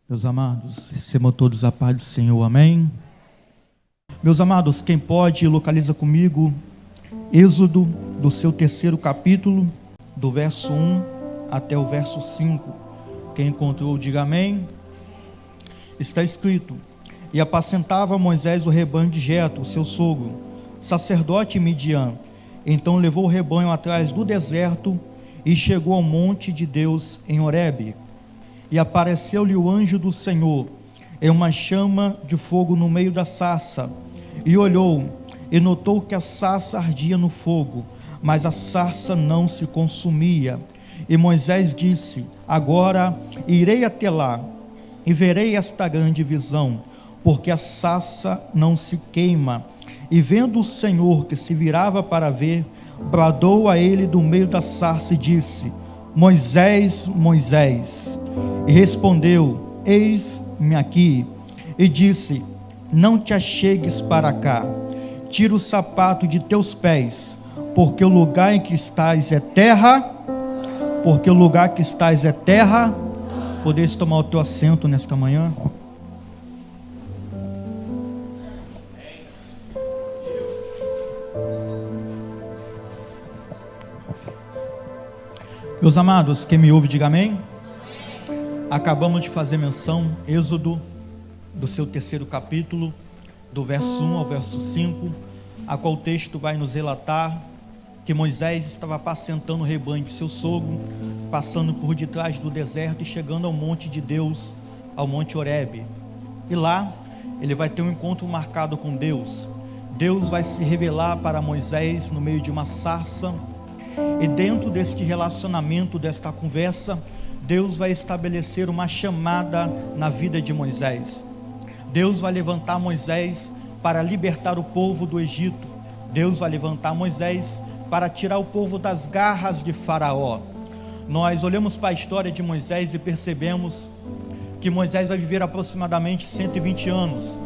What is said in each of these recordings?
Meus amados, recebam todos a paz do Senhor, amém? Meus amados, quem pode, localiza comigo Êxodo, do seu 3º capítulo, do verso 1 até o verso 5. Quem encontrou, diga amém. Está escrito: E apacentava Moisés o rebanho de Jetro, seu sogro, sacerdote em Midian. Então levou o rebanho atrás do deserto e chegou ao monte de Deus em Horebe. E apareceu-lhe o anjo do Senhor em uma chama de fogo no meio da sarça. E olhou e notou que a sarça ardia no fogo, mas a sarça não se consumia. E Moisés disse: Agora irei até lá e verei esta grande visão, porque a sarça não se queima. E vendo o Senhor que se virava para ver, bradou a ele do meio da sarça e disse: Moisés, Moisés. E respondeu: Eis-me aqui. E disse: Não te achegues para cá, tira o sapato de teus pés, porque o lugar em que estás é terra. Porque o lugar que estás é terra. Podeis tomar o teu assento nesta manhã? Meus amados, quem me ouve, diga amém. Acabamos de fazer menção, Êxodo, do seu 3º capítulo, do verso 1 ao verso 5, a qual o texto vai nos relatar que Moisés estava apacentando o rebanho de seu sogro, passando por detrás do deserto e chegando ao monte de Deus, ao monte Horebe. E lá, ele vai ter um encontro marcado com Deus. Deus vai se revelar para Moisés no meio de uma sarça. E dentro deste relacionamento, desta conversa, Deus vai estabelecer uma chamada na vida de Moisés. Deus vai levantar Moisés para libertar o povo do Egito. Deus vai levantar Moisés para tirar o povo das garras de Faraó. Nós olhamos para a história de Moisés e percebemos que Moisés vai viver aproximadamente 120 anos.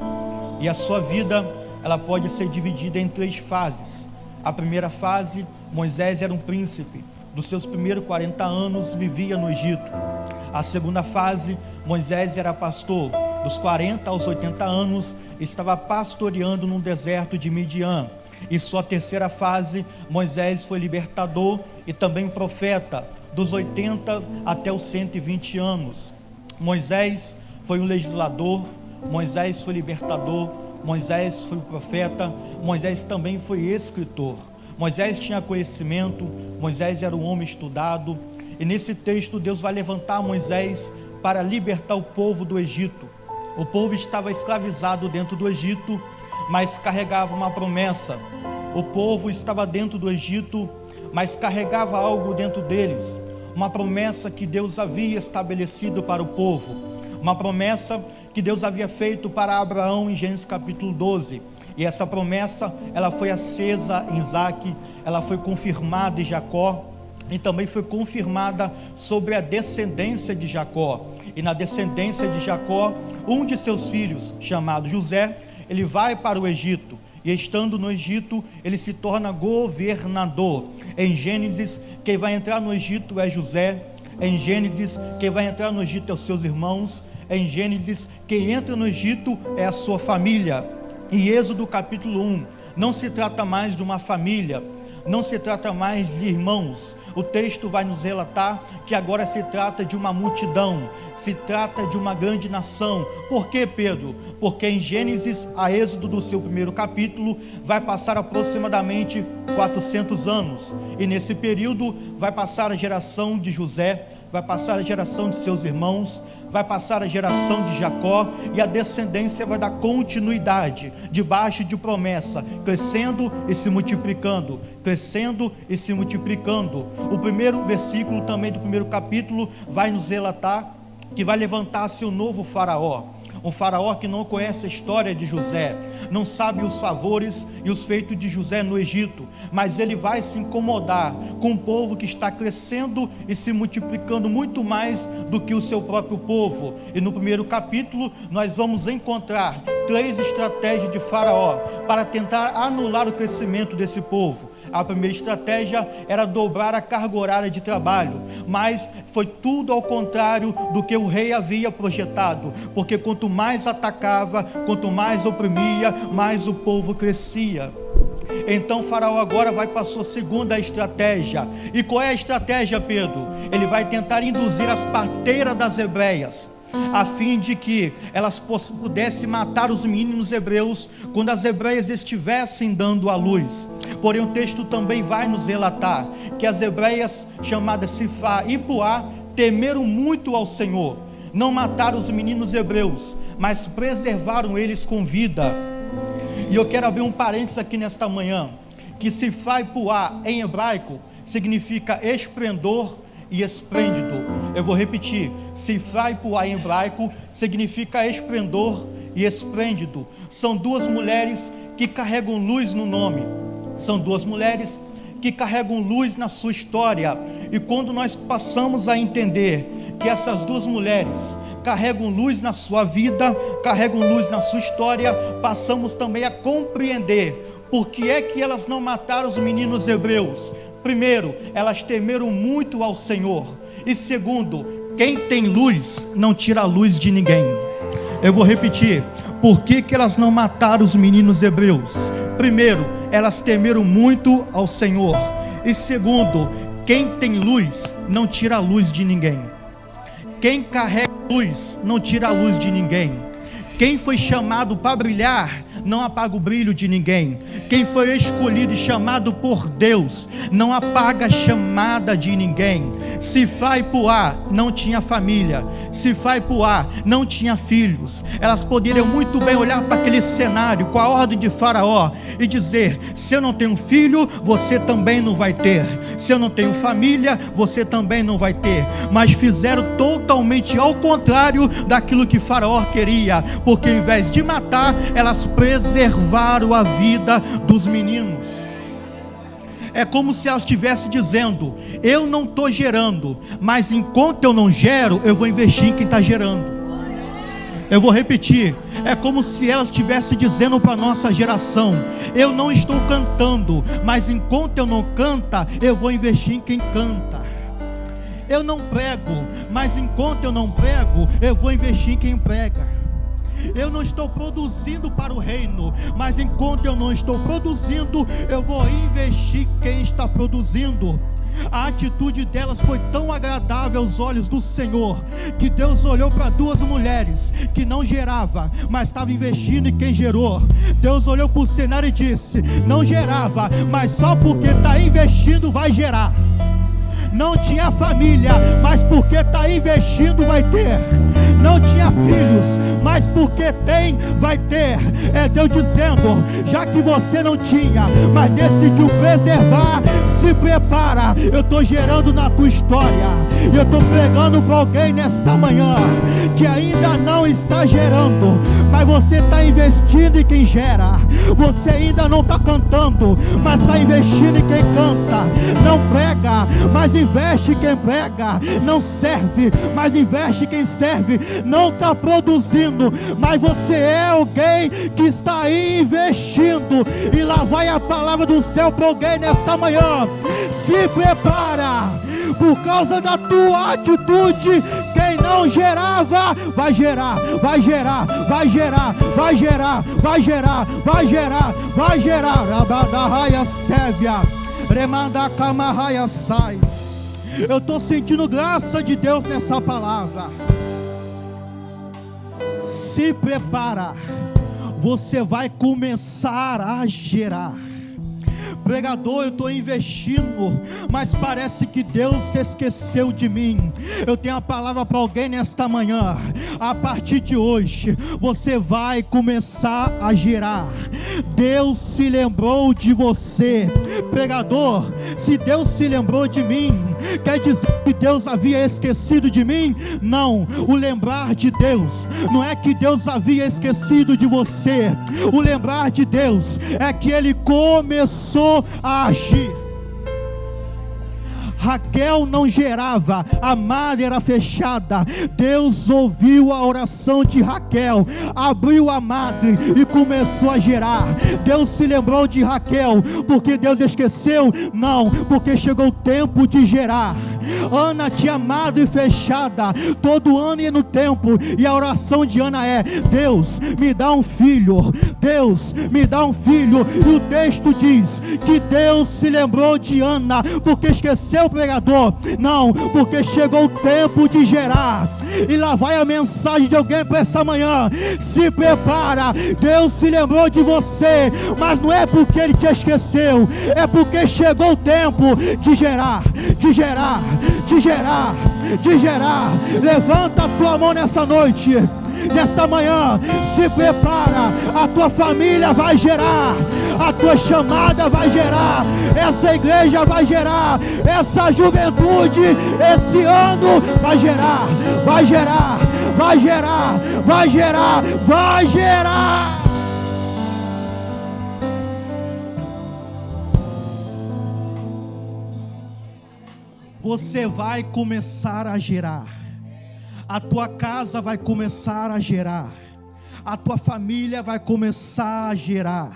E a sua vida, ela pode ser dividida em 3 fases. A primeira fase, Moisés era um príncipe. Dos seus primeiros 40 anos, vivia no Egito. A segunda fase, Moisés era pastor. Dos 40 aos 80 anos, estava pastoreando num deserto de Midian. E sua terceira fase, Moisés foi libertador e também profeta. Dos 80 até os 120 anos. Moisés foi um legislador, Moisés foi libertador, Moisés foi profeta, Moisés também foi escritor. Moisés tinha conhecimento, Moisés era um homem estudado, e nesse texto Deus vai levantar Moisés para libertar o povo do Egito. O povo estava escravizado dentro do Egito, mas carregava uma promessa. O povo estava dentro do Egito, mas carregava algo dentro deles, uma promessa que Deus havia estabelecido para o povo, uma promessa que Deus havia feito para Abraão em Gênesis capítulo 12. E essa promessa, ela foi acesa em Isaque, ela foi confirmada em Jacó, e também foi confirmada sobre a descendência de Jacó. E na descendência de Jacó, um de seus filhos, chamado José, ele vai para o Egito, e estando no Egito, ele se torna governador. Em Gênesis, quem vai entrar no Egito é José. Em Gênesis, quem vai entrar no Egito é os seus irmãos. Em Gênesis, quem entra no Egito é a sua família. Em Êxodo capítulo 1, não se trata mais de uma família, não se trata mais de irmãos. O texto vai nos relatar que agora se trata de uma multidão, se trata de uma grande nação. Por quê, Pedro? Porque em Gênesis a Êxodo do seu 1º capítulo vai passar aproximadamente 400 anos. E nesse período vai passar a geração de José, vai passar a geração de seus irmãos, vai passar a geração de Jacó, e a descendência vai dar continuidade, debaixo de promessa, crescendo e se multiplicando, crescendo e se multiplicando. O primeiro versículo também do 1º capítulo vai nos relatar que vai levantar-se um novo faraó. Um faraó que não conhece a história de José, não sabe os favores e os feitos de José no Egito, mas ele vai se incomodar com um povo que está crescendo e se multiplicando muito mais do que o seu próprio povo. E no 1º capítulo nós vamos encontrar 3 estratégias de faraó para tentar anular o crescimento desse povo. A primeira estratégia era dobrar a carga horária de trabalho, mas foi tudo ao contrário do que o rei havia projetado, porque quanto mais atacava, quanto mais oprimia, mais o povo crescia. Então Faraó agora vai para a sua segunda estratégia. E qual é a estratégia, Pedro? Ele vai tentar induzir as parteiras das hebreias, a fim de que elas pudessem matar os meninos hebreus quando as hebreias estivessem dando à luz. Porém o texto também vai nos relatar que as hebreias chamadas Sifá e Puá temeram muito ao Senhor, não mataram os meninos hebreus, mas preservaram eles com vida. E eu quero abrir um parênteses aqui nesta manhã, que Sifá e Puá em hebraico significa esplendor e esplêndido. Eu vou repetir: Sifá e Puá em hebraico significa esplendor e esplêndido. São duas mulheres que carregam luz no nome, são duas mulheres que carregam luz na sua história. E quando nós passamos a entender que essas duas mulheres carregam luz na sua vida, carregam luz na sua história, passamos também a compreender por que é que elas não mataram os meninos hebreus. Primeiro, elas temeram muito ao Senhor. E segundo, quem tem luz não tira a luz de ninguém. Eu vou repetir: por que elas não mataram os meninos hebreus? Primeiro, elas temeram muito ao Senhor. E segundo, quem tem luz não tira a luz de ninguém. Quem carrega luz não tira a luz de ninguém. Quem foi chamado para brilhar não apaga o brilho de ninguém. Quem foi escolhido e chamado por Deus não apaga a chamada de ninguém. Sifá e Puá não tinha família, Sifá e Puá não tinha filhos. Elas poderiam muito bem olhar para aquele cenário com a ordem de Faraó e dizer: se eu não tenho filho, você também não vai ter. Se eu não tenho família, você também não vai ter. Mas fizeram totalmente ao contrário daquilo que Faraó queria, porque ao invés de matar, elas preservaram a vida dos meninos. É como se ela estivesse dizendo: eu não estou gerando, mas enquanto eu não gero, eu vou investir em quem está gerando. Eu vou repetir: é como se ela estivesse dizendo para a nossa geração: eu não estou cantando, mas enquanto eu não canta, eu vou investir em quem canta. Eu não prego, mas enquanto eu não prego, eu vou investir em quem prega. Eu não estou produzindo para o reino, mas enquanto eu não estou produzindo, eu vou investir quem está produzindo. A atitude delas foi tão agradável aos olhos do Senhor, que Deus olhou para duas mulheres que não gerava, mas estava investindo em quem gerou. Deus olhou para o cenário e disse: não gerava, mas só porque está investindo vai gerar. Não tinha família, mas porque está investindo vai ter. Não tinha filhos, mas porque tem, vai ter. É Deus dizendo: já que você não tinha, mas decidiu preservar, se prepara. Eu estou gerando na tua história. E eu estou pregando para alguém nesta manhã que ainda não está gerando, mas você está investindo em quem gera. Você ainda não está cantando, mas está investindo em quem canta. Não prega, mas investe em quem prega. Não serve, mas investe em quem serve. Não está produzindo, mas você é alguém que está investindo. E lá vai a palavra do céu para alguém nesta manhã: se prepara, por causa da tua atitude. Quem não gerava, vai gerar, vai gerar, vai gerar, vai gerar, vai gerar, vai gerar, vai gerar. Raia Sévia, remanda camarraia sai. Eu estou sentindo graça de Deus nessa palavra. Se prepara, você vai começar a gerar. Pregador, eu estou investindo, mas parece que Deus se esqueceu de mim. Eu tenho a palavra para alguém nesta manhã: a partir de hoje, você vai começar a gerar. Deus se lembrou de você. Pregador, se Deus se lembrou de mim, quer dizer que Deus havia esquecido de mim? Não, o lembrar de Deus não é que Deus havia esquecido de você. O lembrar de Deus é que Ele começou a agir. Raquel não gerava, a madre era fechada. Deus ouviu a oração de Raquel, abriu a madre e começou a gerar. Deus se lembrou de Raquel, porque Deus esqueceu? Não, porque chegou o tempo de gerar. Ana tinha madre fechada, todo ano ia no templo, e a oração de Ana é: Deus, me dá um filho, Deus, me dá um filho. E o texto diz que Deus se lembrou de Ana, porque esqueceu o pregador? Não, porque chegou o tempo de gerar. E lá vai a mensagem de alguém para essa manhã: se prepara, Deus se lembrou de você, mas não é porque Ele te esqueceu, é porque chegou o tempo de gerar, de gerar, de gerar, de gerar. Levanta a tua mão nessa noite, nesta manhã, se prepara, a tua família vai gerar, a tua chamada vai gerar, essa igreja vai gerar, essa juventude, esse ano vai gerar, vai gerar, vai gerar, vai gerar, vai gerar. Você vai começar a gerar, a tua casa vai começar a gerar, a tua família vai começar a gerar.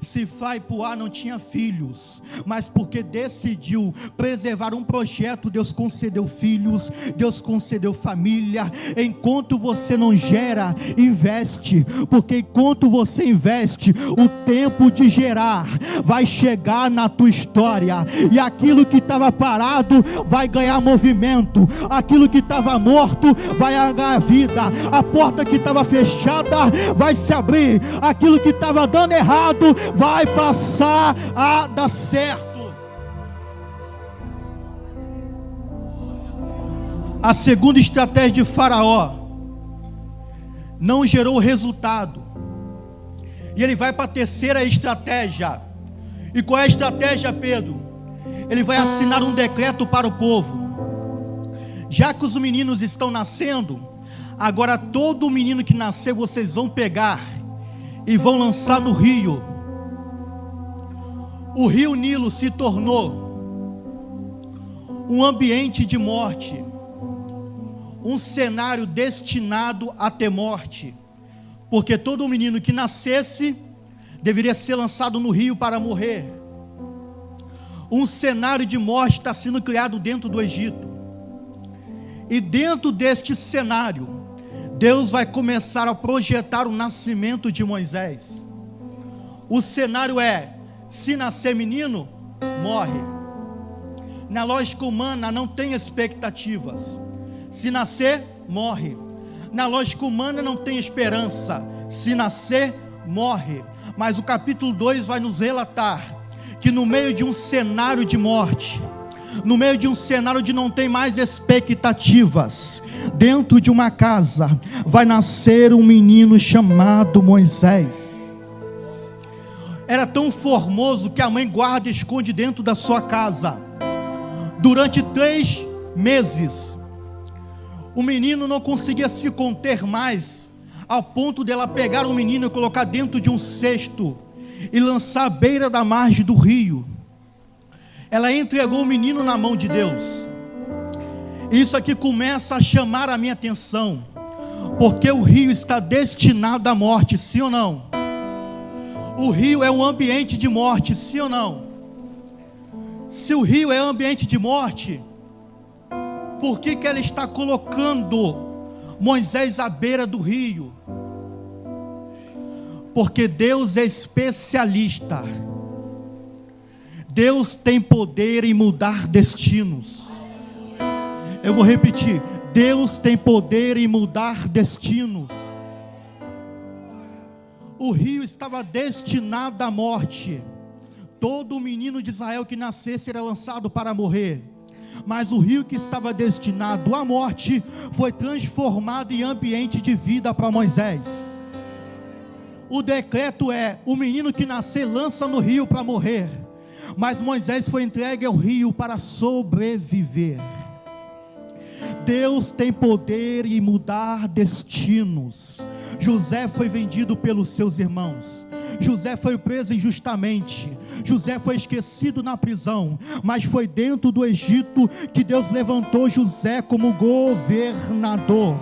Se vai para o ar, não tinha filhos, mas porque decidiu preservar um projeto, Deus concedeu filhos, Deus concedeu família. Enquanto você não gera, investe, porque enquanto você investe, o tempo de gerar vai chegar na tua história, e aquilo que estava parado vai ganhar movimento, aquilo que estava morto vai ganhar vida, a porta que estava fechada vai se abrir, aquilo que estava dando errado vai passar a dar certo. A segunda estratégia de Faraó não gerou resultado, e ele vai para a terceira estratégia. E qual é a estratégia, Pedro? Ele vai assinar um decreto para o povo. Já que os meninos estão nascendo, agora todo menino que nascer vocês vão pegar e vão lançar no rio. O rio Nilo se tornou um ambiente de morte, um cenário destinado a ter morte, porque todo menino que nascesse deveria ser lançado no rio para morrer. Um cenário de morte está sendo criado dentro do Egito, e dentro deste cenário Deus vai começar a projetar o nascimento de Moisés. O cenário é: se nascer menino, morre. Na lógica humana não tem expectativas. Se nascer, morre. Na lógica humana não tem esperança. Se nascer, morre. Mas o capítulo 2 vai nos relatar que no meio de um cenário de morte, no meio de um cenário de não tem mais expectativas, dentro de uma casa vai nascer um menino chamado Moisés. Era tão formoso que a mãe guarda e esconde dentro da sua casa. Durante 3 meses, o menino não conseguia se conter mais, ao ponto dela pegar o menino e colocar dentro de um cesto e lançar à beira da margem do rio. Ela entregou o menino na mão de Deus. Isso aqui começa a chamar a minha atenção, porque o rio está destinado à morte, sim ou não? O rio é um ambiente de morte, sim ou não? Se o rio é um ambiente de morte, por que ela está colocando Moisés à beira do rio? Porque Deus é especialista. Deus tem poder em mudar destinos. Eu vou repetir: Deus tem poder em mudar destinos. O rio estava destinado à morte. Todo menino de Israel que nascesse era lançado para morrer. Mas o rio que estava destinado à morte foi transformado em ambiente de vida para Moisés. O decreto é: o menino que nascer lança no rio para morrer. Mas Moisés foi entregue ao rio para sobreviver. Deus tem poder em mudar destinos. José foi vendido pelos seus irmãos. José foi preso injustamente, José foi esquecido na prisão, mas foi dentro do Egito que Deus levantou José como governador.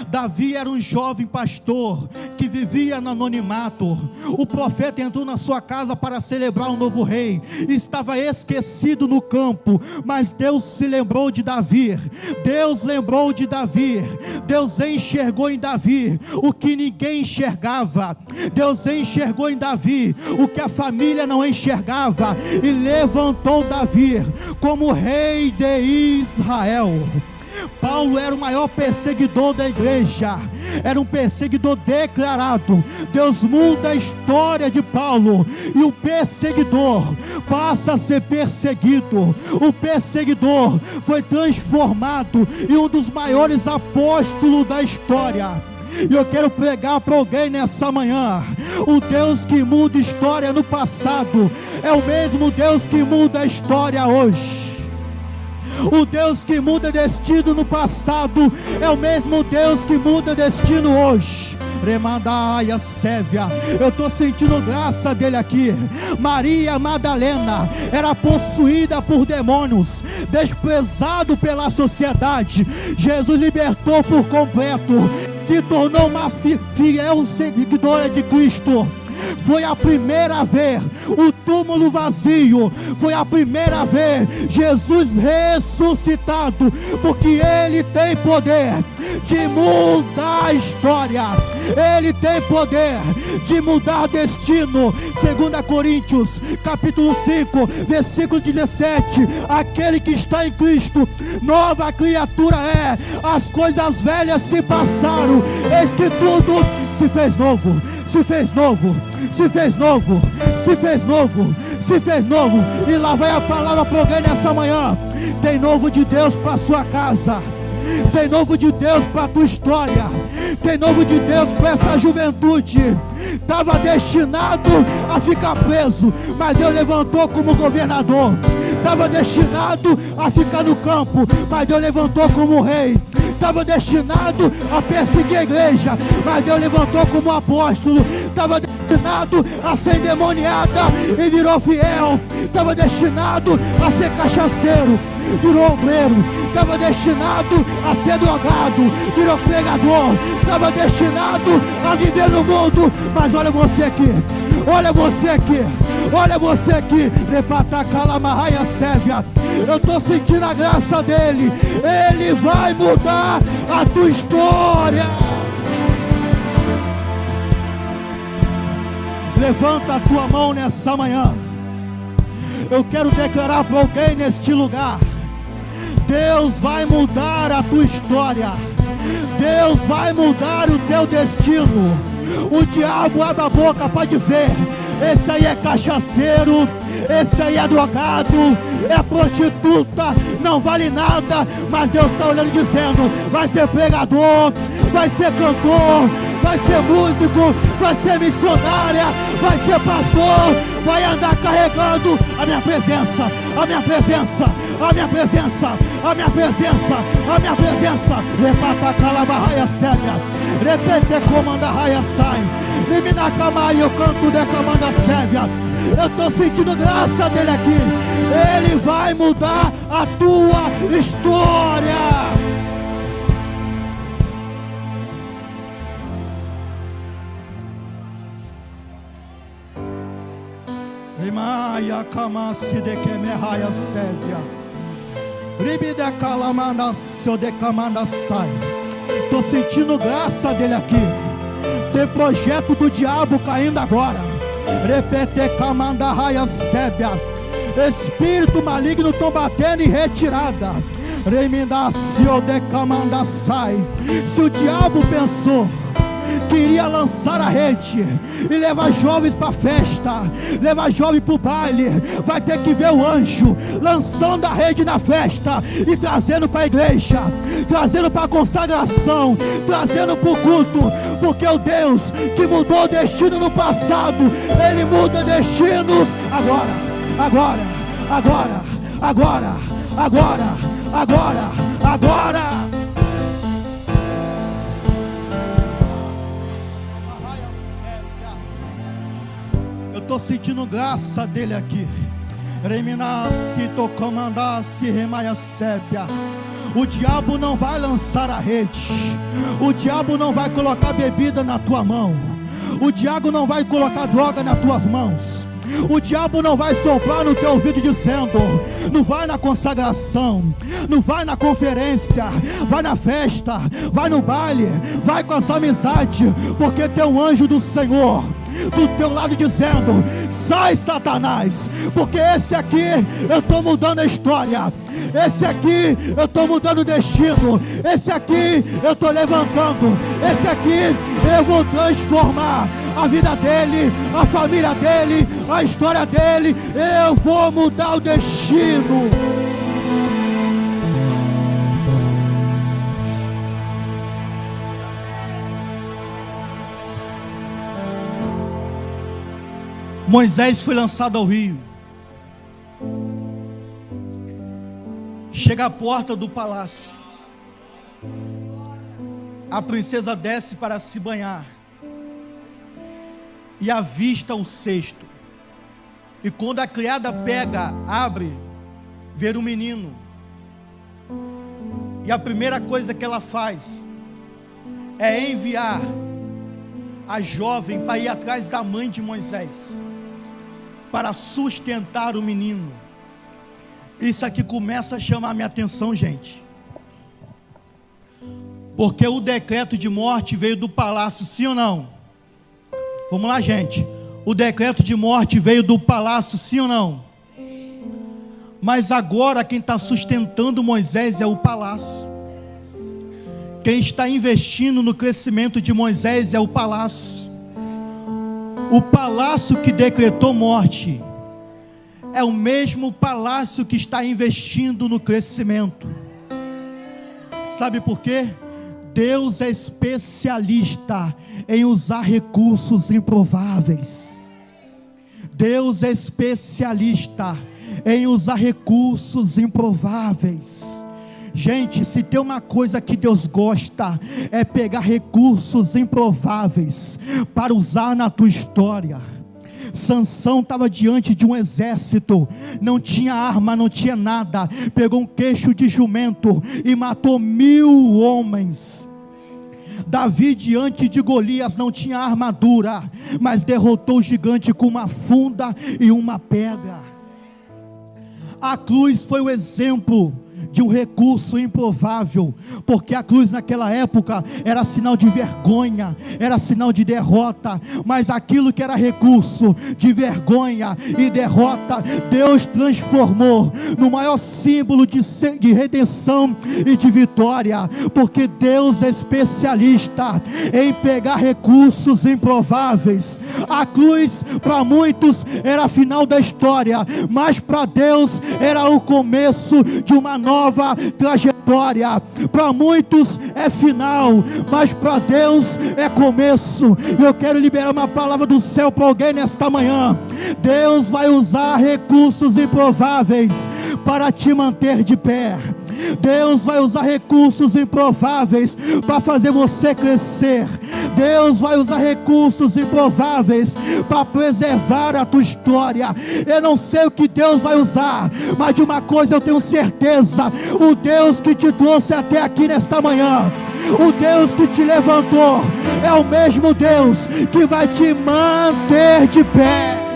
Davi era um jovem pastor que vivia no anonimato. O profeta entrou na sua casa para celebrar um novo rei, estava esquecido no campo, mas Deus se lembrou de Davi. Deus lembrou de Davi. Deus enxergou em Davi o que ninguém enxergava. Deus enxergou em Davi o que a família não enxergava e levantou Davi como rei de Israel. Paulo era o maior perseguidor da igreja, era um perseguidor declarado. Deus muda a história de Paulo e o perseguidor passa a ser perseguido. O perseguidor foi transformado em um dos maiores apóstolos da história. E eu quero pregar para alguém nessa manhã: o Deus que muda história no passado é o mesmo Deus que muda a história hoje. O Deus que muda destino no passado é o mesmo Deus que muda destino hoje. Remandaia Sévia, eu estou sentindo graça dele aqui. Maria Madalena era possuída por demônios, desprezado pela sociedade. Jesus libertou por completo, se tornou uma fiel seguidora de Cristo. Foi a primeira vez o túmulo vazio, foi a primeira vez Jesus ressuscitado, porque Ele tem poder de mudar a história, Ele tem poder de mudar destino. 2 Coríntios capítulo 5 versículo 17: aquele que está em Cristo, nova criatura é, as coisas velhas se passaram, eis que tudo se fez novo. Se fez novo, se fez novo, se fez novo, se fez novo. E lá vai a palavra para alguém nessa manhã: tem novo de Deus para a sua casa, tem novo de Deus para a tua história, tem novo de Deus para essa juventude. Estava destinado a ficar preso, mas Deus levantou como governador. Estava destinado a ficar no campo, mas Deus levantou como rei. Estava destinado a perseguir a igreja, mas Deus levantou como apóstolo. Estava destinado a ser endemoniada e virou fiel. Estava destinado a ser cachaceiro, virou obreiro. Estava destinado a ser drogado, virou pregador. Estava destinado a viver no mundo, mas olha você aqui, olha você aqui, olha você aqui. Repatacalamarraia Sévia, eu estou sentindo a graça dele. Ele vai mudar a tua história. Levanta a tua mão nessa manhã. Eu quero declarar para alguém neste lugar: Deus vai mudar a tua história, Deus vai mudar o teu destino. O diabo abre a boca para dizer: esse aí é cachaceiro, esse aí é drogado, é prostituta, não vale nada. Mas Deus está olhando e dizendo: vai ser pregador, vai ser cantor, vai ser músico, vai ser missionária, vai ser pastor, vai andar carregando a minha presença, a minha presença, a minha presença, a minha presença, a minha presença. Repata calabarraia cega, repete comanda raia sai, limina camaia, eu canto de comanda cega. Eu estou sentindo graça dele aqui. Ele vai mudar a tua história. Maia camasi de que me raia sévia, ribi de calamanda seu de camanda sai. Tô sentindo graça dele aqui. Tem projeto do diabo caindo agora. Repete camanda raia sévia. Espírito maligno estão batendo em retirada. Remindacio de camanda sai. Se o diabo pensou que iria lançar a rede e levar jovens para a festa, levar jovens para o baile, vai ter que ver o anjo lançando a rede na festa e trazendo para a igreja, trazendo para a consagração, trazendo para o culto, porque o Deus que mudou o destino no passado, Ele muda destinos agora, agora, agora, agora, agora, agora, agora. estou sentindo graça dele aqui. Reminasse, tocomandasse, remaia sépia. O diabo não vai lançar a rede. O diabo não vai colocar bebida na tua mão. O diabo não vai colocar droga nas tuas mãos. O diabo não vai soprar no teu ouvido dizendo: não vai na consagração, não vai na conferência, vai na festa, vai no baile, vai com essa amizade, porque tem um anjo do Senhor do teu lado dizendo: sai, Satanás, porque esse aqui eu estou mudando a história, esse aqui eu estou mudando o destino, esse aqui eu estou levantando, esse aqui eu vou transformar a vida dele, a família dele, a história dele. Eu vou mudar o destino. Moisés foi lançado ao rio. Chega à porta do palácio. A princesa desce para se banhar e avista o cesto. E quando a criada pega, abre, vê um menino. E a primeira coisa que ela faz é enviar a jovem para ir atrás da mãe de Moisés, para sustentar o menino. Isso aqui começa a chamar minha atenção, gente, porque o decreto de morte veio do palácio, sim ou não? Vamos lá, gente. O decreto de morte veio do palácio, sim ou não? Sim. Mas agora quem está sustentando Moisés é o palácio. Quem está investindo no crescimento de Moisés é o palácio. O palácio que decretou morte é o mesmo palácio que está investindo no crescimento. Sabe por quê? Deus é especialista em usar recursos improváveis. Deus é especialista em usar recursos improváveis. Gente, se tem uma coisa que Deus gosta, é pegar recursos improváveis para usar na tua história. Sansão estava diante de um exército, não tinha arma, não tinha nada, pegou um queixo de jumento e matou 1000 homens. Davi diante de Golias não tinha armadura, mas derrotou o gigante com uma funda e uma pedra. A cruz foi o exemplo de um recurso improvável, porque a cruz naquela época era sinal de vergonha, era sinal de derrota, mas aquilo que era recurso de vergonha e derrota, Deus transformou no maior símbolo de redenção e de vitória, porque Deus é especialista em pegar recursos improváveis. A cruz para muitos era a final da história, mas para Deus era o começo de uma nova trajetória. Para muitos é final, mas para Deus é começo. E eu quero liberar uma palavra do céu para alguém nesta manhã. Deus vai usar recursos improváveis para te manter de pé. Deus vai usar recursos improváveis para fazer você crescer. Deus vai usar recursos improváveis para preservar a tua história. Eu não sei o que Deus vai usar, mas de uma coisa eu tenho certeza: o Deus que te trouxe até aqui nesta manhã, o Deus que te levantou, é o mesmo Deus que vai te manter de pé.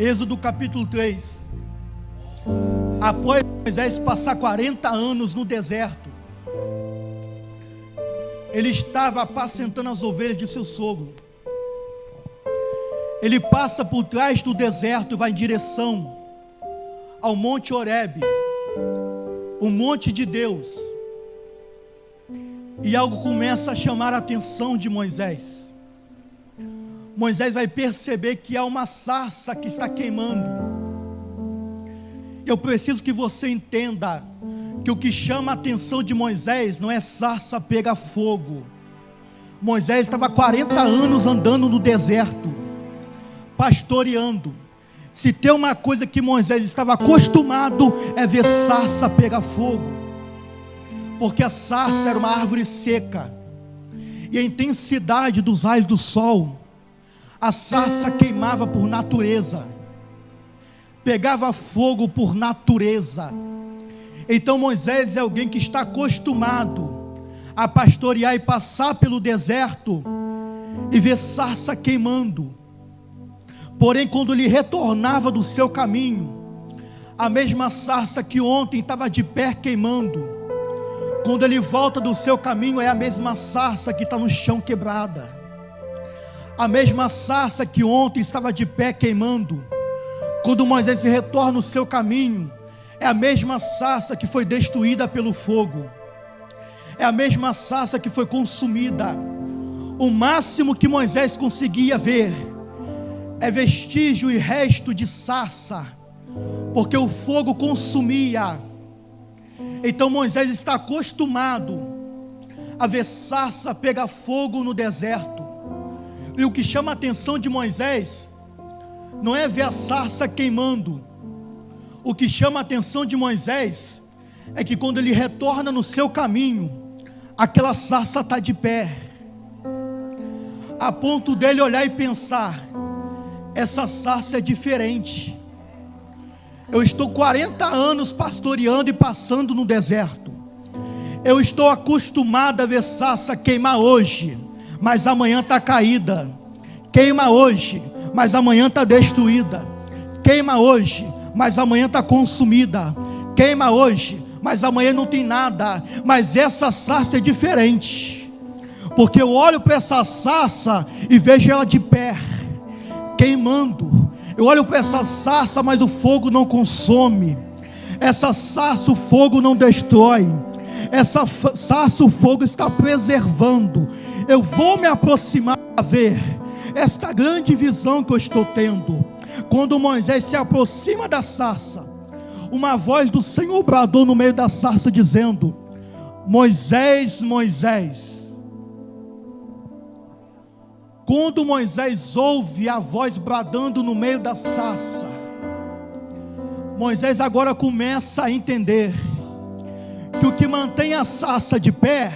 Êxodo capítulo 3. Após Moisés passar 40 anos no deserto, ele estava apacentando as ovelhas de seu sogro. Ele passa por trás do deserto e vai em direção ao monte Horebe, o monte de Deus. E algo começa a chamar a atenção de Moisés. Moisés vai perceber que há uma sarça que está queimando. Eu preciso que você entenda que o que chama a atenção de Moisés não é sarça pega fogo. Moisés estava 40 anos andando no deserto, pastoreando, Se tem uma coisa que Moisés estava acostumado, é ver sarça pegar fogo, porque a sarça era uma árvore seca, e a intensidade dos raios do sol, a sarça queimava por natureza, pegava fogo por natureza. Então Moisés é alguém que está acostumado a pastorear e passar pelo deserto e ver sarça queimando. Porém, quando ele retornava do seu caminho, a mesma sarça que ontem estava de pé queimando, quando ele volta do seu caminho, é a mesma sarça que está no chão quebrada. A mesma sarça que ontem estava de pé queimando, quando Moisés retorna no seu caminho, é a mesma sarça que foi destruída pelo fogo. É a mesma sarça que foi consumida. O máximo que Moisés conseguia ver é vestígio e resto de sarça, porque o fogo consumia. Então Moisés está acostumado a ver sarça pegar fogo no deserto. E o que chama a atenção de Moisés não é ver a sarça queimando. O que chama a atenção de Moisés é que quando ele retorna no seu caminho, aquela sarça está de pé, a ponto dele olhar e pensar: essa sarça é diferente. Eu estou 40 anos pastoreando e passando no deserto. Eu estou acostumado a ver sarça queimar hoje, mas amanhã está caída. Queima hoje, mas amanhã está destruída. Queima hoje, mas amanhã está consumida. Queima hoje, mas amanhã não tem nada. Mas essa sarça é diferente, porque eu olho para essa sarça e vejo ela de pé, queimando. Eu olho para essa sarça, mas o fogo não consome. Essa sarça o fogo não destrói. Essa sarça o fogo está preservando. Eu vou me aproximar para ver esta grande visão que eu estou tendo. Quando Moisés se aproxima da sarça, uma voz do Senhor bradou no meio da sarça dizendo: Moisés, Moisés. Quando Moisés ouve a voz bradando no meio da sarça, Moisés agora começa a entender que o que mantém a sarça de pé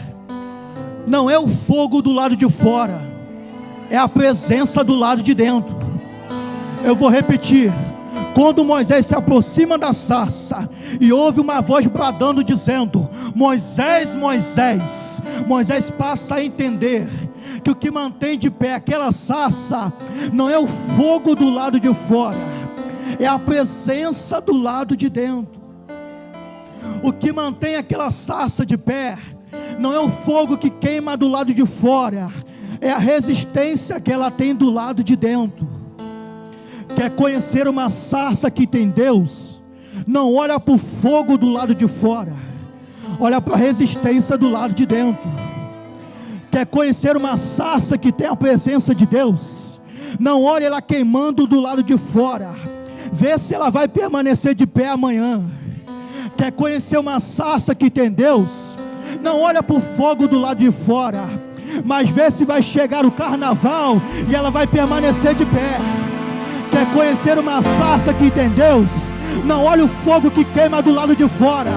não é o fogo do lado de fora, é a presença do lado de dentro. Eu vou repetir. Quando Moisés se aproxima da sarça e ouve uma voz bradando dizendo: Moisés, Moisés, Moisés passa a entender que o que mantém de pé aquela sarça não é o fogo do lado de fora, é a presença do lado de dentro. O que mantém aquela sarça de pé não é o fogo que queima do lado de fora, é a resistência que ela tem do lado de dentro. Quer conhecer uma sarça que tem Deus? Não olha para o fogo do lado de fora, olha para a resistência do lado de dentro. Quer conhecer uma sarça que tem a presença de Deus? Não olha ela queimando do lado de fora, vê se ela vai permanecer de pé amanhã. Quer conhecer uma sarça que tem Deus? Não olha para o fogo do lado de fora, mas vê se vai chegar o carnaval e ela vai permanecer de pé. Quer conhecer uma sarça que tem Deus? Não olha o fogo que queima do lado de fora,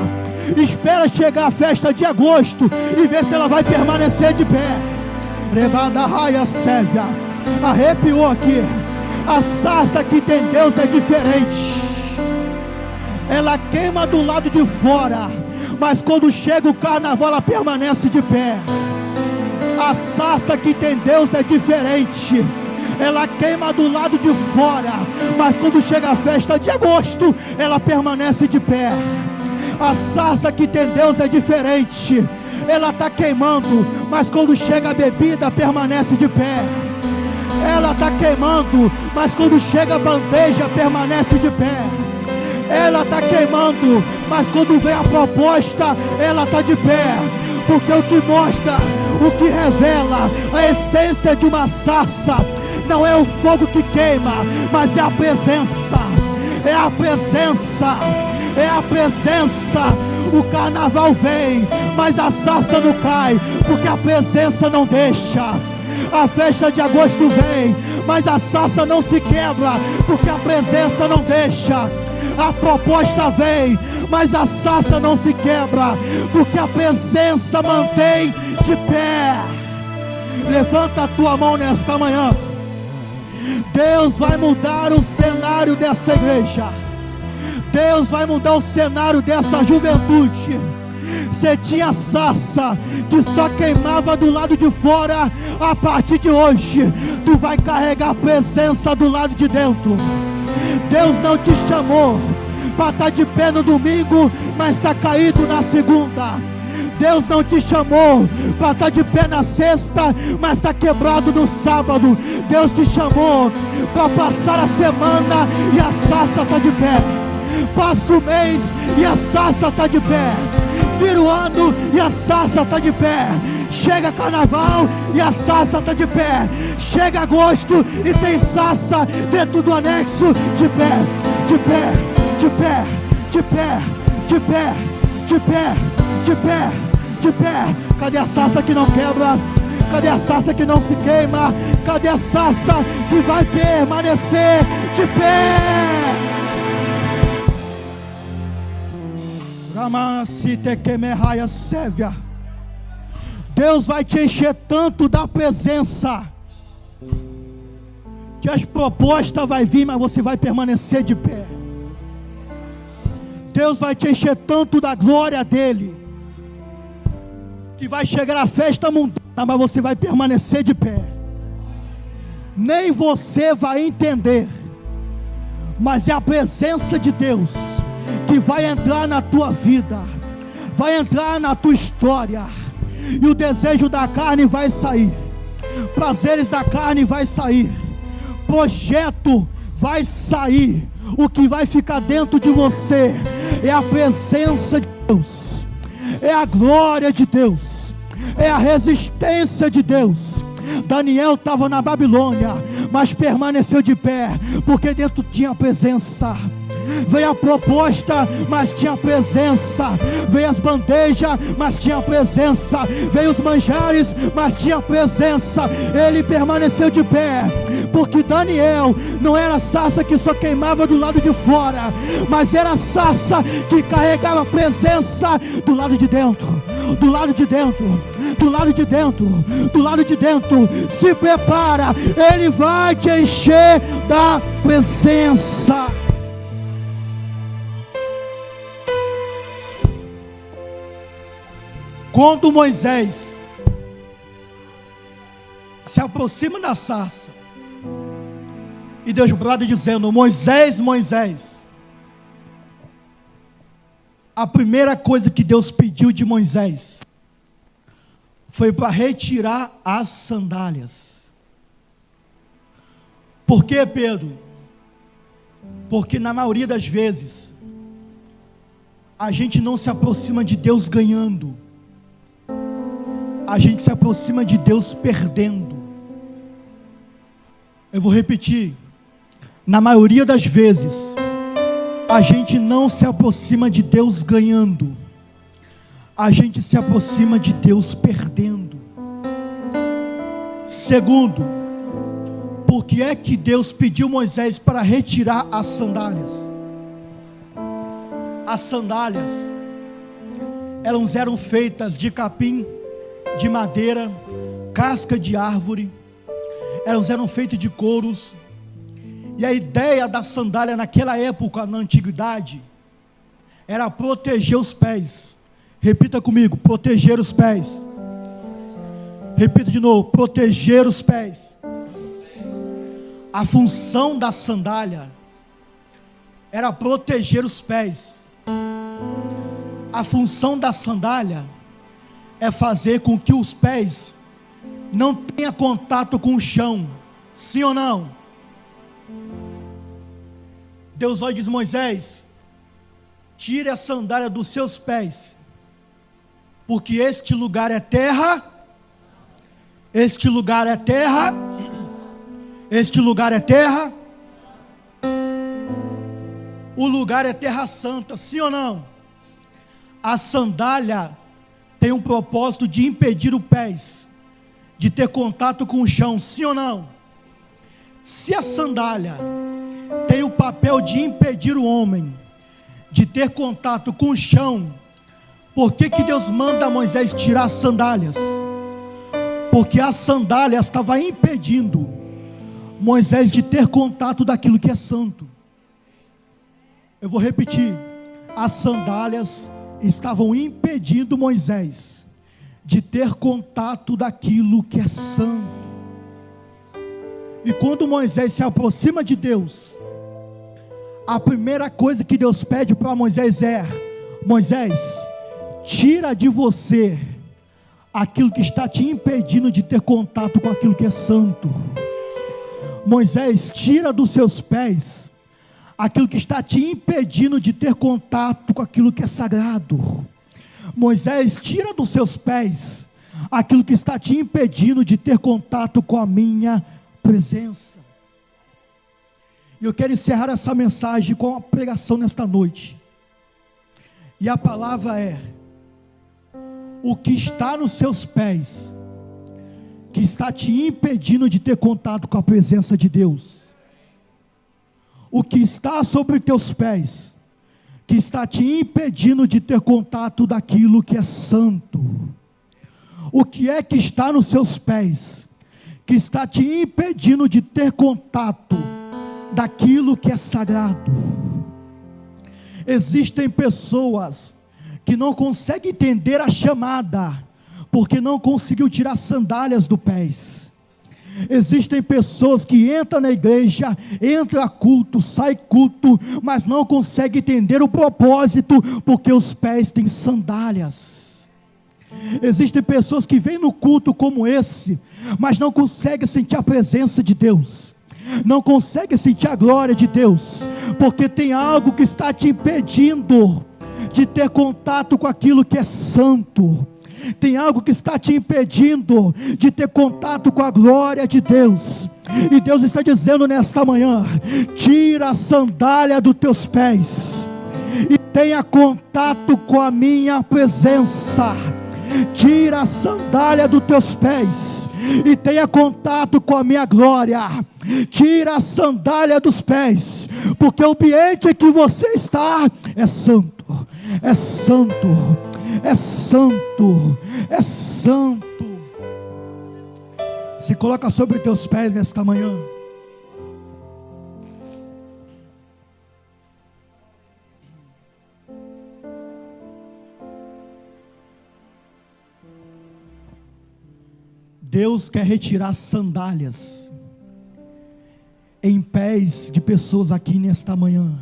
espera chegar a festa de agosto e vê se ela vai permanecer de pé. Rebada raia sévia, arrepiou aqui. A sarça que tem Deus é diferente. Ela queima do lado de fora, mas quando chega o carnaval ela permanece de pé. A sarça que tem Deus é diferente. Ela queima do lado de fora, mas quando chega a festa de agosto ela permanece de pé. A sarça que tem Deus é diferente. Ela está queimando, mas quando chega a bebida permanece de pé. Ela está queimando, mas quando chega a bandeja permanece de pé. Ela está queimando, mas quando vem a proposta ela está de pé. Porque o que mostra, o que revela a essência de uma sarça não é o fogo que queima, mas é a presença. É a presença. É a presença. O carnaval vem, mas a sarça não cai, porque a presença não deixa. A festa de agosto vem, mas a sarça não se quebra, porque a presença não deixa. A proposta vem, mas a sarça não se quebra, porque a presença mantém de pé. Levanta a tua mão nesta manhã. Deus vai mudar o cenário dessa igreja. Deus vai mudar o cenário dessa juventude. Você tinha sarça que só queimava do lado de fora. A partir de hoje, tu vai carregar a presença do lado de dentro. Deus não te chamou para estar de pé no domingo, mas está caído na segunda. Deus não te chamou para estar de pé na sexta, mas está quebrado no sábado. Deus te chamou para passar a semana e a sarça está de pé. Passa o mês e a sarça está de pé. Vira o ano e a sarça está de pé. Chega carnaval e a sarça está de pé. Chega agosto e tem sarça dentro do anexo. De pé, de pé, de pé, de pé, de pé, de pé, de pé, de pé. Cadê a sarça que não quebra? Cadê a sarça que não se queima? Cadê a sarça que vai permanecer de pé? Deus vai te encher tanto da presença que as propostas vai vir, mas você vai permanecer de pé. Deus vai te encher tanto da glória dele que vai chegar a festa mundana, mas você vai permanecer de pé. Nem você vai entender, mas é a presença de Deus que vai entrar na tua vida, vai entrar na tua história, e o desejo da carne vai sair, prazeres da carne vai sair, projeto vai sair. O que vai ficar dentro de você é a presença de Deus, é a glória de Deus, é a resistência de Deus. Daniel estava na Babilônia, mas permaneceu de pé, porque dentro tinha presença. Veio a proposta, mas tinha presença. Veio as bandejas, mas tinha presença. Veio os manjares, mas tinha presença. Ele permaneceu de pé, porque Daniel não era sarça que só queimava do lado de fora, mas era sarça que carregava a presença do lado de dentro. Do lado de dentro, do lado de dentro, do lado de dentro. Se prepara, ele vai te encher da presença. Quando Moisés se aproxima da sarça, e Deus brada dizendo: Moisés, Moisés. A primeira coisa que Deus pediu de Moisés foi para retirar as sandálias. Por quê, Pedro? Porque na maioria das vezes a gente não se aproxima de Deus ganhando, a gente se aproxima de Deus perdendo. Eu vou repetir: na maioria das vezes a gente não se aproxima de Deus ganhando, a gente se aproxima de Deus perdendo. Segundo, por que é que Deus pediu Moisés para retirar as sandálias? As sandálias, elas eram feitas de capim, de madeira, casca de árvore, elas eram feitas de couros. E a ideia da sandália naquela época, na antiguidade, era proteger os pés. Repita comigo: proteger os pés. Repita de novo: proteger os pés. A função da sandália era proteger os pés. A função da sandália é fazer com que os pés não tenham contato com o chão. Sim ou não? Deus olha e diz: Moisés, tire a sandália dos seus pés, porque este lugar é terra, este lugar é terra, este lugar é terra, o lugar é terra santa. Sim ou não? A sandália tem um propósito de impedir os pés de ter contato com o chão. Sim ou não? Se a sandália tem o papel de impedir o homem de ter contato com o chão, por que Deus manda Moisés tirar as sandálias? Porque a sandália estava impedindo Moisés de ter contato daquilo que é santo. Eu vou repetir: as sandálias estavam impedindo Moisés de ter contato daquilo que é santo. E quando Moisés se aproxima de Deus, a primeira coisa que Deus pede para Moisés é: Moisés, tira de você aquilo que está te impedindo de ter contato com aquilo que é santo. Moisés, tira dos seus pés aquilo que está te impedindo de ter contato com aquilo que é sagrado. Moisés, tira dos seus pés aquilo que está te impedindo de ter contato com a minha presença. E eu quero encerrar essa mensagem com uma pregação nesta noite. E a palavra é: o que está nos seus pés, que está te impedindo de ter contato com a presença de Deus. O que está sobre teus pés, que está te impedindo de ter contato daquilo que é santo. O que é que está nos seus pés, que está te impedindo de ter contato daquilo que é sagrado. Existem pessoas que não conseguem entender a chamada, porque não conseguiu tirar sandálias dos pés. Existem pessoas que entram na igreja, entra culto, sai culto, mas não conseguem entender o propósito, porque os pés têm sandálias. Existem pessoas que vêm no culto como esse, mas não conseguem sentir a presença de Deus, não conseguem sentir a glória de Deus, porque tem algo que está te impedindo de ter contato com aquilo que é santo. Tem algo que está te impedindo de ter contato com a glória de Deus. E Deus está dizendo nesta manhã: tira a sandália dos teus pés e tenha contato com a minha presença. Tira a sandália dos teus pés e tenha contato com a minha glória. Tira a sandália dos pés, porque o ambiente em que você está é santo, é santo, é santo, é santo. Se coloca sobre teus pés nesta manhã. Deus quer retirar sandálias em pés de pessoas aqui nesta manhã.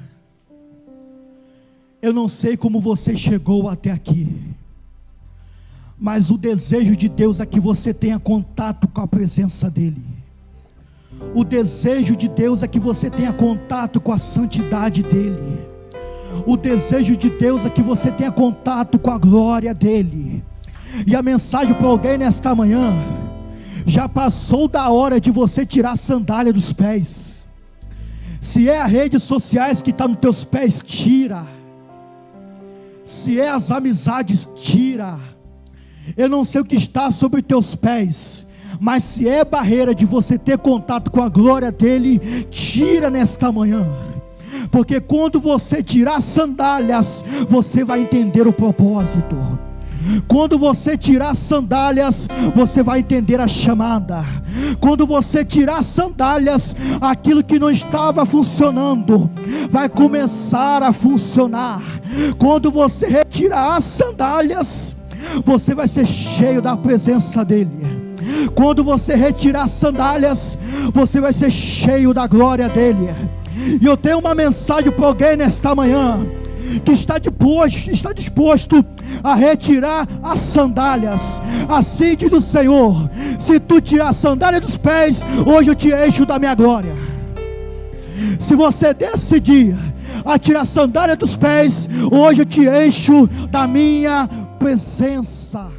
Eu não sei como você chegou até aqui, mas o desejo de Deus é que você tenha contato com a presença dEle. O desejo de Deus é que você tenha contato com a santidade dEle. O desejo de Deus é que você tenha contato com a glória dEle. E a mensagem para alguém nesta manhã: já passou da hora de você tirar a sandália dos pés. Se é as redes sociais que está nos teus pés, tira. Se é as amizades, tira. Eu não sei o que está sobre teus pés, mas se é barreira de você ter contato com a glória dEle, tira nesta manhã. Porque quando você tirar as sandálias, você vai entender o propósito. Quando você tirar as sandálias, você vai entender a chamada. Quando você tirar as sandálias, aquilo que não estava funcionando vai começar a funcionar. Quando você retirar as sandálias, você vai ser cheio da presença dEle. Quando você retirar as sandálias, você vai ser cheio da glória dEle. E eu tenho uma mensagem para alguém nesta manhã que está disposto a retirar as sandálias. Assim diz o Senhor: se tu tirar a sandália dos pés, hoje eu te encho da minha glória. Se você decidir a tirar a sandália dos pés, hoje eu te encho da minha presença.